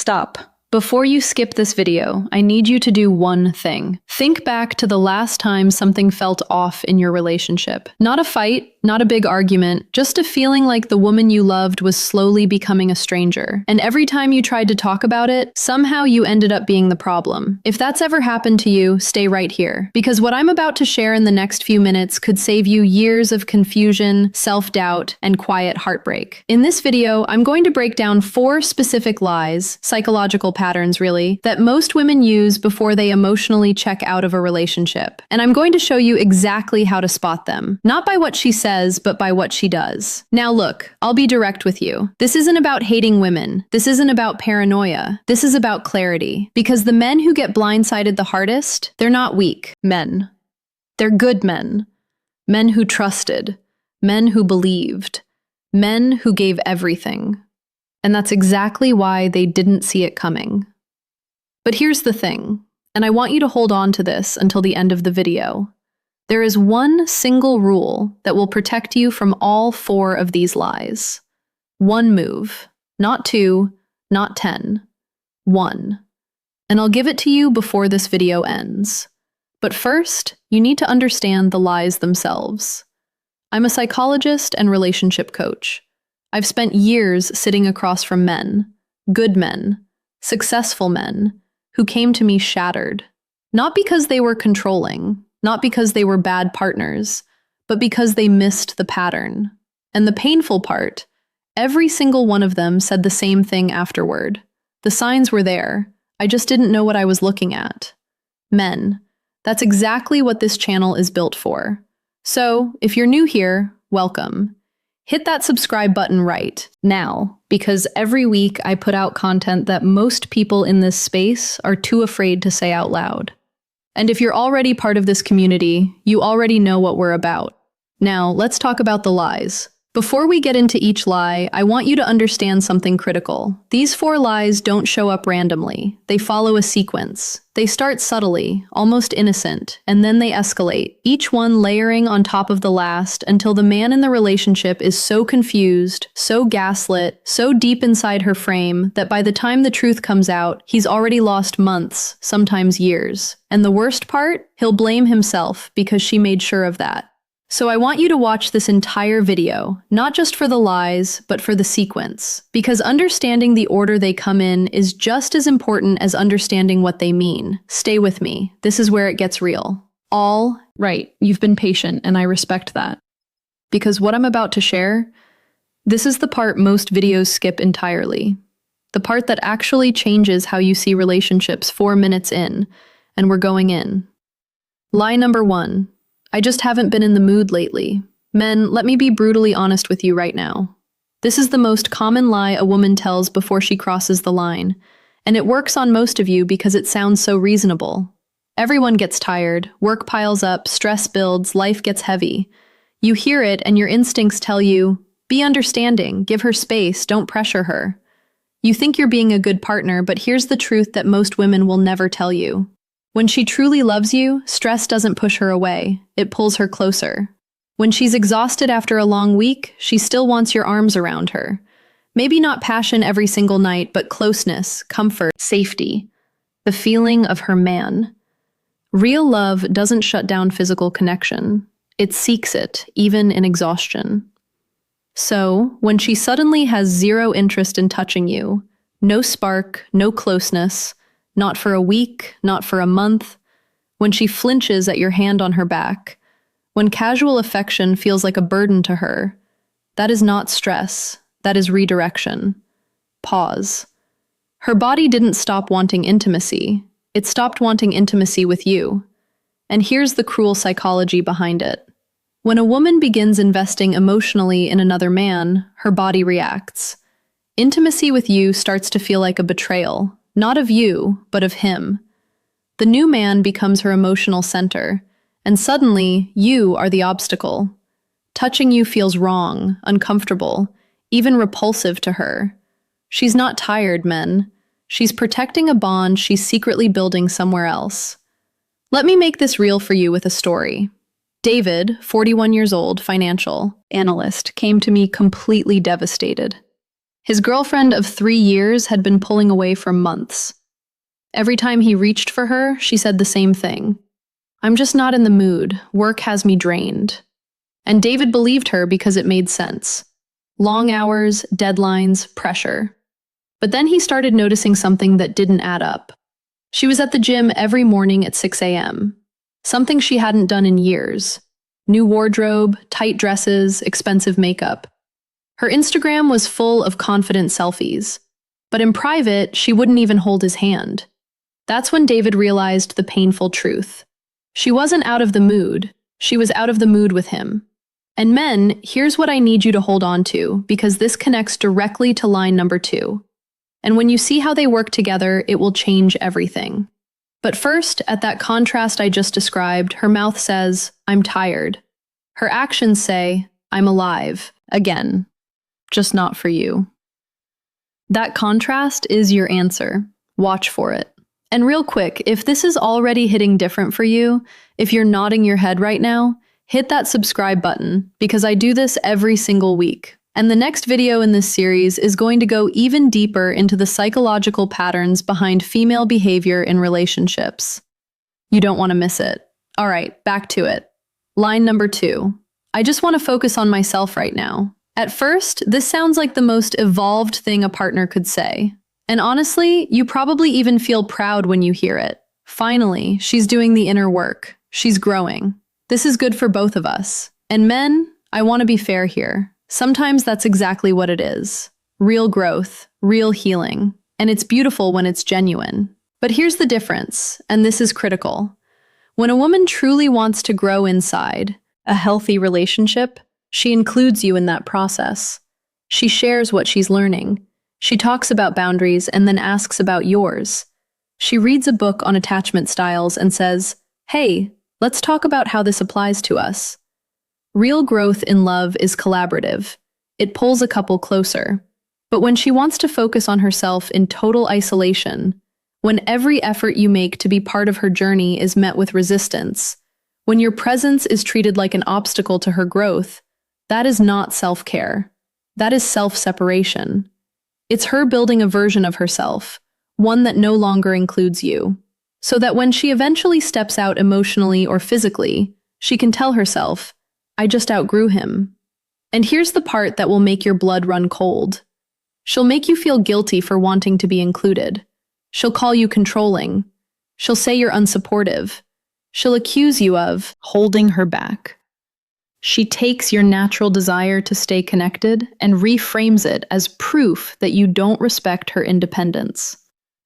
stop. Before you skip this video, I need you to do one thing. Think back to the last time something felt off in your relationship. Not a fight, not a big argument, just a feeling like the woman you loved was slowly becoming a stranger. And every time you tried to talk about it, somehow you ended up being the problem. If that's ever happened to you, stay right here. Because what I'm about to share in the next few minutes could save you years of confusion, self-doubt, and quiet heartbreak. In this video, I'm going to break down 4 specific lies, psychological patterns really, that most women use before they emotionally check out of a relationship. And I'm going to show you exactly how to spot them. Not by what she says, but by what she does. Now look, I'll be direct with you. This isn't about hating women. This isn't about paranoia. This is about clarity. Because the men who get blindsided the hardest, they're not weak men. They're good men. Men who trusted. Men who believed. Men who gave everything. And that's exactly why they didn't see it coming. But here's the thing, and I want you to hold on to this until the end of the video. There is one single rule that will protect you from all 4 of these lies. One move, not 2, not 10. 1. And I'll give it to you before this video ends. But first, you need to understand the lies themselves. I'm a psychologist and relationship coach. I've spent years sitting across from men, good men, successful men, who came to me shattered. Not because they were controlling, not because they were bad partners, but because they missed the pattern. And the painful part, every single one of them said the same thing afterward. The signs were there, I just didn't know what I was looking at. Men, that's exactly what this channel is built for. So, if you're new here, welcome. Hit that subscribe button right now, because every week I put out content that most people in this space are too afraid to say out loud. And if you're already part of this community, you already know what we're about. Now, let's talk about the lies. Before we get into each lie, I want you to understand something critical. These 4 lies don't show up randomly. They follow a sequence. They start subtly, almost innocent, and then they escalate, each one layering on top of the last until the man in the relationship is so confused, so gaslit, so deep inside her frame that by the time the truth comes out, he's already lost months, sometimes years. And the worst part? He'll blame himself because she made sure of that. So I want you to watch this entire video, not just for the lies, but for the sequence. Because understanding the order they come in is just as important as understanding what they mean. Stay with me. This is where it gets real. All right, you've been patient, and I respect that. Because what I'm about to share, this is the part most videos skip entirely. The part that actually changes how you see relationships 4 minutes in, and we're going in. Lie number 1. I just haven't been in the mood lately. Men, let me be brutally honest with you right now. This is the most common lie a woman tells before she crosses the line, and it works on most of you because it sounds so reasonable. Everyone gets tired, work piles up, stress builds, life gets heavy. You hear it and your instincts tell you, be understanding, give her space, don't pressure her. You think you're being a good partner, but here's the truth that most women will never tell you. When she truly loves you, stress doesn't push her away, it pulls her closer. When she's exhausted after a long week, she still wants your arms around her. Maybe not passion every single night, but closeness, comfort, safety. The feeling of her man. Real love doesn't shut down physical connection. It seeks it, even in exhaustion. So, when she suddenly has 0 interest in touching you, no spark, no closeness, not for a week, not for a month, when she flinches at your hand on her back, when casual affection feels like a burden to her, that is not stress, that is redirection. Pause. Her body didn't stop wanting intimacy, it stopped wanting intimacy with you. And here's the cruel psychology behind it. When a woman begins investing emotionally in another man, her body reacts. Intimacy with you starts to feel like a betrayal. Not of you, but of him. The new man becomes her emotional center, and suddenly, you are the obstacle. Touching you feels wrong, uncomfortable, even repulsive to her. She's not tired, men. She's protecting a bond she's secretly building somewhere else. Let me make this real for you with a story. David, 41 years old, financial analyst, came to me completely devastated. His girlfriend of 3 years had been pulling away for months. Every time he reached for her, she said the same thing. "I'm just not in the mood. Work has me drained." And David believed her because it made sense. Long hours, deadlines, pressure. But then he started noticing something that didn't add up. She was at the gym every morning at 6 a.m. Something she hadn't done in years. New wardrobe, tight dresses, expensive makeup. Her Instagram was full of confident selfies. But in private, she wouldn't even hold his hand. That's when David realized the painful truth. She wasn't out of the mood. She was out of the mood with him. And men, here's what I need you to hold on to, because this connects directly to line number 2. And when you see how they work together, it will change everything. But first, at that contrast I just described, her mouth says, "I'm tired." Her actions say, "I'm alive." Again, just not for you. That contrast is your answer. Watch for it. And real quick, if this is already hitting different for you, if you're nodding your head right now, hit that subscribe button, because I do this every single week. And the next video in this series is going to go even deeper into the psychological patterns behind female behavior in relationships. You don't want to miss it. All right, back to it. Line number 2. I just want to focus on myself right now. At first, this sounds like the most evolved thing a partner could say. And honestly, you probably even feel proud when you hear it. Finally, she's doing the inner work. She's growing. This is good for both of us. And men, I want to be fair here. Sometimes that's exactly what it is. Real growth, real healing. And it's beautiful when it's genuine. But here's the difference, and this is critical. When a woman truly wants to grow inside, a healthy relationship, she includes you in that process. She shares what she's learning. She talks about boundaries and then asks about yours. She reads a book on attachment styles and says, "Hey, let's talk about how this applies to us." Real growth in love is collaborative. It pulls a couple closer. But when she wants to focus on herself in total isolation, when every effort you make to be part of her journey is met with resistance, when your presence is treated like an obstacle to her growth, that is not self-care. That is self-separation. It's her building a version of herself, one that no longer includes you, so that when she eventually steps out emotionally or physically, she can tell herself, "I just outgrew him." And here's the part that will make your blood run cold. She'll make you feel guilty for wanting to be included. She'll call you controlling. She'll say you're unsupportive. She'll accuse you of holding her back. She takes your natural desire to stay connected and reframes it as proof that you don't respect her independence.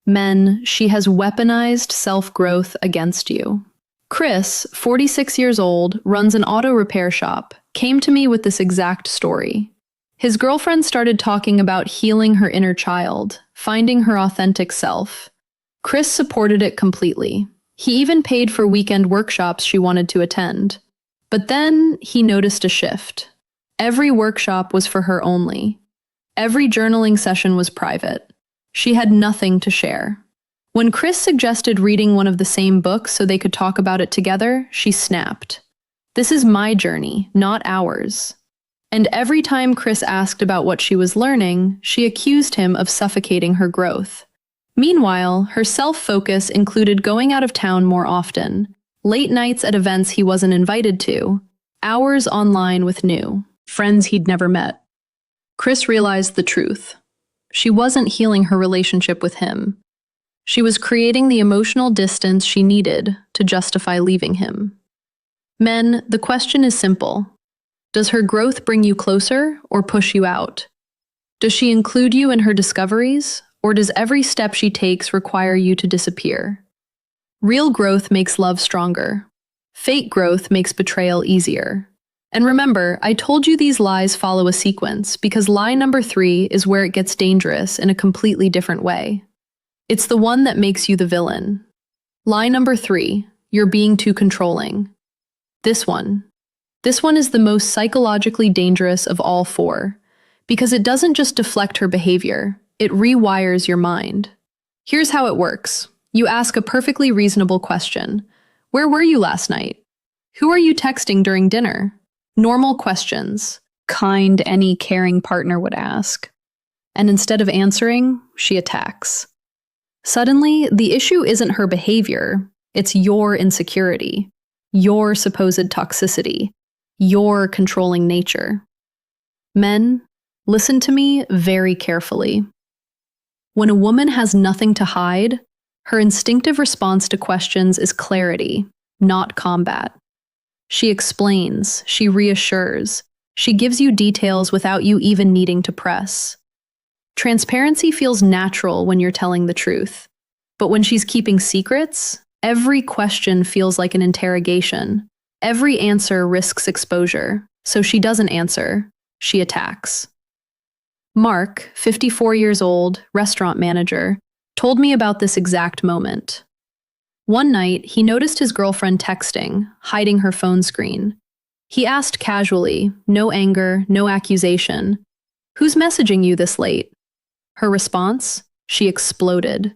Men, she has weaponized self-growth against you. Chris, 46 years old, runs an auto repair shop, came to me with this exact story. His girlfriend started talking about healing her inner child, finding her authentic self. Chris supported it completely. He even paid for weekend workshops she wanted to attend. But then he noticed a shift. Every workshop was for her only. Every journaling session was private. She had nothing to share. When Chris suggested reading one of the same books so they could talk about it together, she snapped. "This is my journey, not ours." And every time Chris asked about what she was learning, she accused him of suffocating her growth. Meanwhile, her self-focus included going out of town more often, late nights at events he wasn't invited to, hours online with new friends he'd never met. Chris realized the truth. She wasn't healing her relationship with him. She was creating the emotional distance she needed to justify leaving him. Men, the question is simple. Does her growth bring you closer or push you out? Does she include you in her discoveries, or does every step she takes require you to disappear? Real growth makes love stronger. Fake growth makes betrayal easier. And remember, I told you these lies follow a sequence because lie number 3 is where it gets dangerous in a completely different way. It's the one that makes you the villain. Lie number 3, you're being too controlling. This one is the most psychologically dangerous of all 4, because it doesn't just deflect her behavior, it rewires your mind. Here's how it works. You ask a perfectly reasonable question. Where were you last night? Who are you texting during dinner? Normal questions. Kind any caring partner would ask. And instead of answering, she attacks. Suddenly, the issue isn't her behavior, it's your insecurity, your supposed toxicity, your controlling nature. Men, listen to me very carefully. When a woman has nothing to hide, her instinctive response to questions is clarity, not combat. She explains, she reassures, she gives you details without you even needing to press. Transparency feels natural when you're telling the truth, but when she's keeping secrets, every question feels like an interrogation. Every answer risks exposure, so she doesn't answer, she attacks. Mark, 54 years old, restaurant manager, told me about this exact moment. One night, he noticed his girlfriend texting, hiding her phone screen. He asked casually, no anger, no accusation, "Who's messaging you this late?" Her response? She exploded.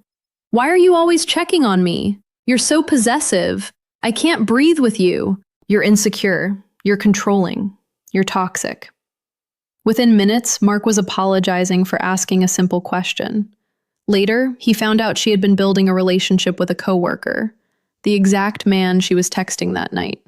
"Why are you always checking on me? You're so possessive. I can't breathe with you. You're insecure. You're controlling. You're toxic." Within minutes, Mark was apologizing for asking a simple question. Later, he found out she had been building a relationship with a coworker, the exact man she was texting that night.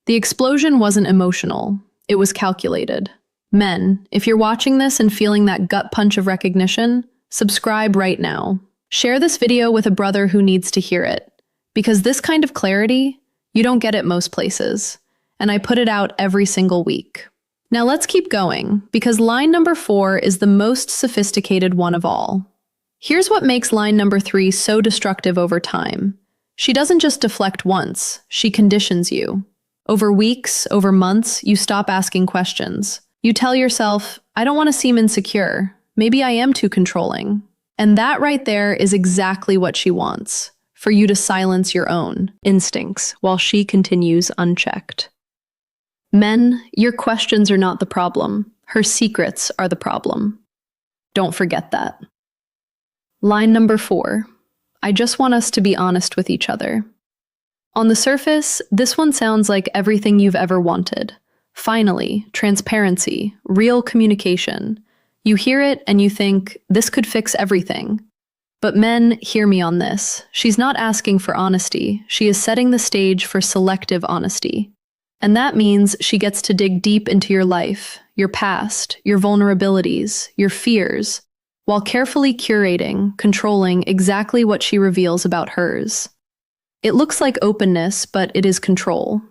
The explosion wasn't emotional. It was calculated. Men, if you're watching this and feeling that gut punch of recognition, subscribe right now. Share this video with a brother who needs to hear it. Because this kind of clarity, you don't get it most places. And I put it out every single week. Now let's keep going, because line number 4 is the most sophisticated one of all. Here's what makes line number 3 so destructive over time. She doesn't just deflect once, she conditions you. Over weeks, over months, you stop asking questions. You tell yourself, I don't want to seem insecure. Maybe I am too controlling. And that right there is exactly what she wants, for you to silence your own instincts while she continues unchecked. Men, your questions are not the problem. Her secrets are the problem. Don't forget that. Line number 4. I just want us to be honest with each other. On the surface, this one sounds like everything you've ever wanted. Finally, transparency, real communication. You hear it and you think, this could fix everything. But men, hear me on this. She's not asking for honesty. She is setting the stage for selective honesty. And that means she gets to dig deep into your life, your past, your vulnerabilities, your fears, while carefully curating, controlling exactly what she reveals about hers. It looks like openness, but it is control.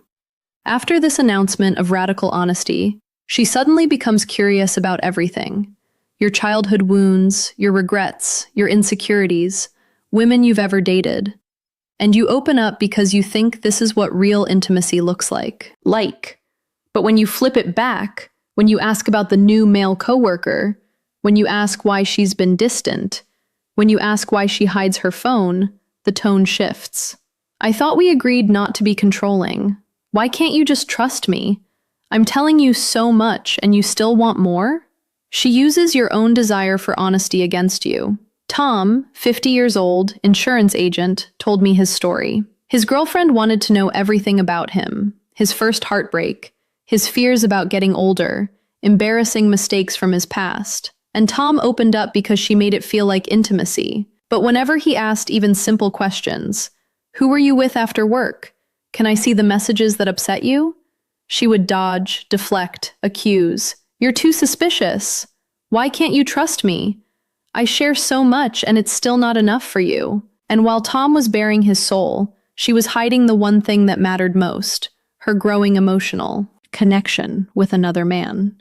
After this announcement of radical honesty, she suddenly becomes curious about everything. Your childhood wounds, your regrets, your insecurities, women you've ever dated. And you open up because you think this is what real intimacy looks like. But when you flip it back, when you ask about the new male coworker, when you ask why she's been distant, when you ask why she hides her phone, the tone shifts. I thought we agreed not to be controlling. Why can't you just trust me? I'm telling you so much and you still want more? She uses your own desire for honesty against you. Tom, 50 years old, insurance agent, told me his story. His girlfriend wanted to know everything about him, his first heartbreak, his fears about getting older, embarrassing mistakes from his past. And Tom opened up because she made it feel like intimacy. But whenever he asked even simple questions, who were you with after work? Can I see the messages that upset you? She would dodge, deflect, accuse. You're too suspicious. Why can't you trust me? I share so much and it's still not enough for you. And while Tom was bearing his soul, she was hiding the one thing that mattered most, her growing emotional connection with another man.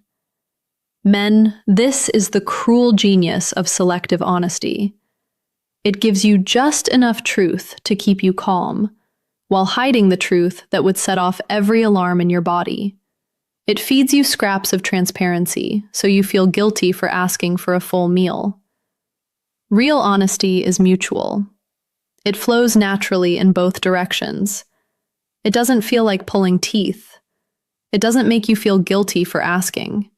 Men, this is the cruel genius of selective honesty. It gives you just enough truth to keep you calm, while hiding the truth that would set off every alarm in your body. It feeds you scraps of transparency, so you feel guilty for asking for a full meal. Real honesty is mutual. It flows naturally in both directions. It doesn't feel like pulling teeth. It doesn't make you feel guilty for asking.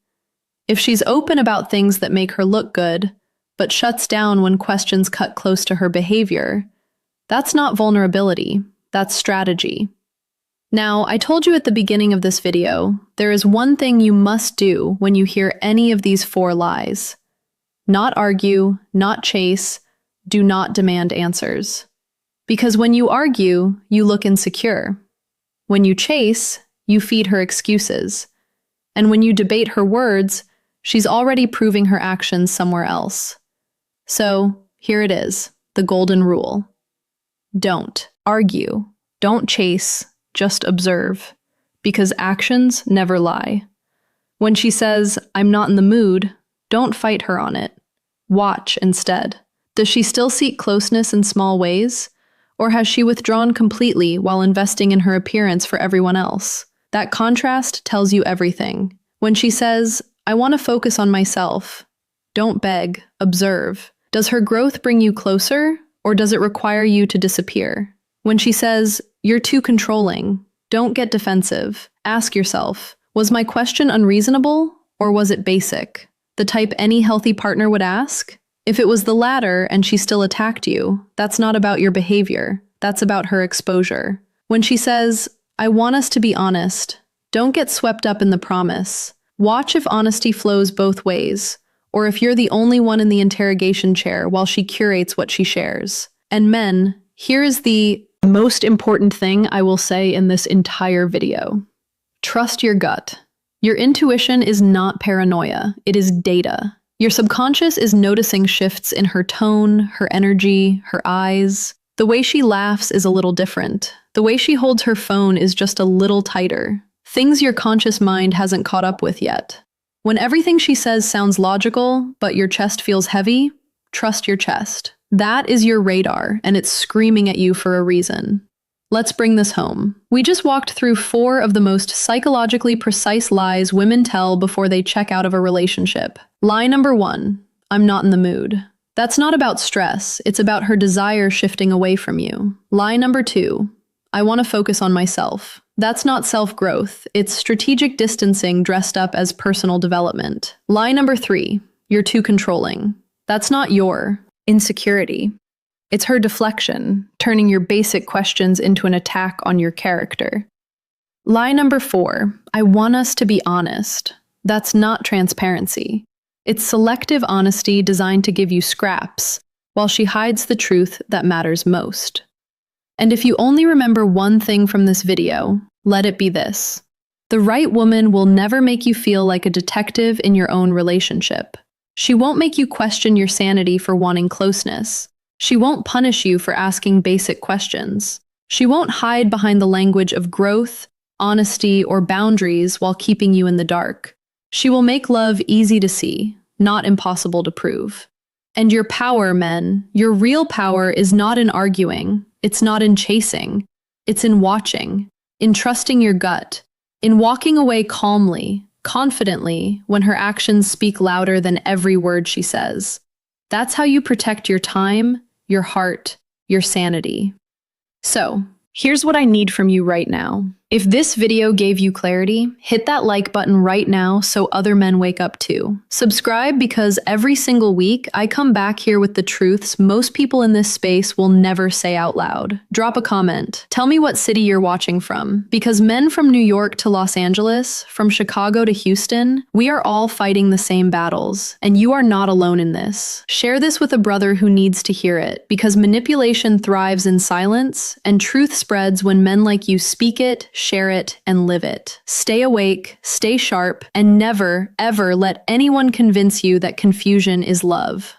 If she's open about things that make her look good, but shuts down when questions cut close to her behavior, that's not vulnerability, that's strategy. Now, I told you at the beginning of this video, there is one thing you must do when you hear any of these 4 lies. Not argue, not chase, do not demand answers. Because when you argue, you look insecure. When you chase, you feed her excuses. And when you debate her words, she's already proving her actions somewhere else. So, here it is, the golden rule. Don't argue, don't chase, just observe. Because actions never lie. When she says, "I'm not in the mood," don't fight her on it. Watch instead. Does she still seek closeness in small ways? Or has she withdrawn completely while investing in her appearance for everyone else? That contrast tells you everything. When she says, "I want to focus on myself," don't beg, observe. Does her growth bring you closer, or does it require you to disappear? When she says, "You're too controlling," don't get defensive. Ask yourself, was my question unreasonable, or was it basic? The type any healthy partner would ask? If it was the latter and she still attacked you, that's not about your behavior, that's about her exposure. When she says, "I want us to be honest," don't get swept up in the promise. Watch if honesty flows both ways, or if you're the only one in the interrogation chair while she curates what she shares. And men, here is the most important thing I will say in this entire video. Trust your gut. Your intuition is not paranoia, it is data. Your subconscious is noticing shifts in her tone, her energy, her eyes. The way she laughs is a little different. The way she holds her phone is just a little tighter. Things your conscious mind hasn't caught up with yet. When everything she says sounds logical, but your chest feels heavy, trust your chest. That is your radar, and it's screaming at you for a reason. Let's bring this home. We just walked through 4 of the most psychologically precise lies women tell before they check out of a relationship. Lie number 1, "I'm not in the mood." That's not about stress, it's about her desire shifting away from you. Lie number 2, "I want to focus on myself." That's not self-growth, it's strategic distancing dressed up as personal development. Lie number 3, "You're too controlling." That's not your insecurity. It's her deflection, turning your basic questions into an attack on your character. Lie number 4, "I want us to be honest." That's not transparency. It's selective honesty designed to give you scraps, while she hides the truth that matters most. And if you only remember one thing from this video, let it be this. The right woman will never make you feel like a detective in your own relationship. She won't make you question your sanity for wanting closeness. She won't punish you for asking basic questions. She won't hide behind the language of growth, honesty, or boundaries while keeping you in the dark. She will make love easy to see, not impossible to prove. And your power, men, your real power is not in arguing, it's not in chasing, it's in watching, in trusting your gut, in walking away calmly, confidently, when her actions speak louder than every word she says. That's how you protect your time, your heart, your sanity. So, here's what I need from you right now. If this video gave you clarity, hit that like button right now so other men wake up too. Subscribe because every single week I come back here with the truths most people in this space will never say out loud. Drop a comment. Tell me what city you're watching from. Because men from New York to Los Angeles, from Chicago to Houston, we are all fighting the same battles. And you are not alone in this. Share this with a brother who needs to hear it. Because manipulation thrives in silence, and truth spreads when men like you speak it, share it, and live it. Stay awake, stay sharp, and never, ever let anyone convince you that confusion is love.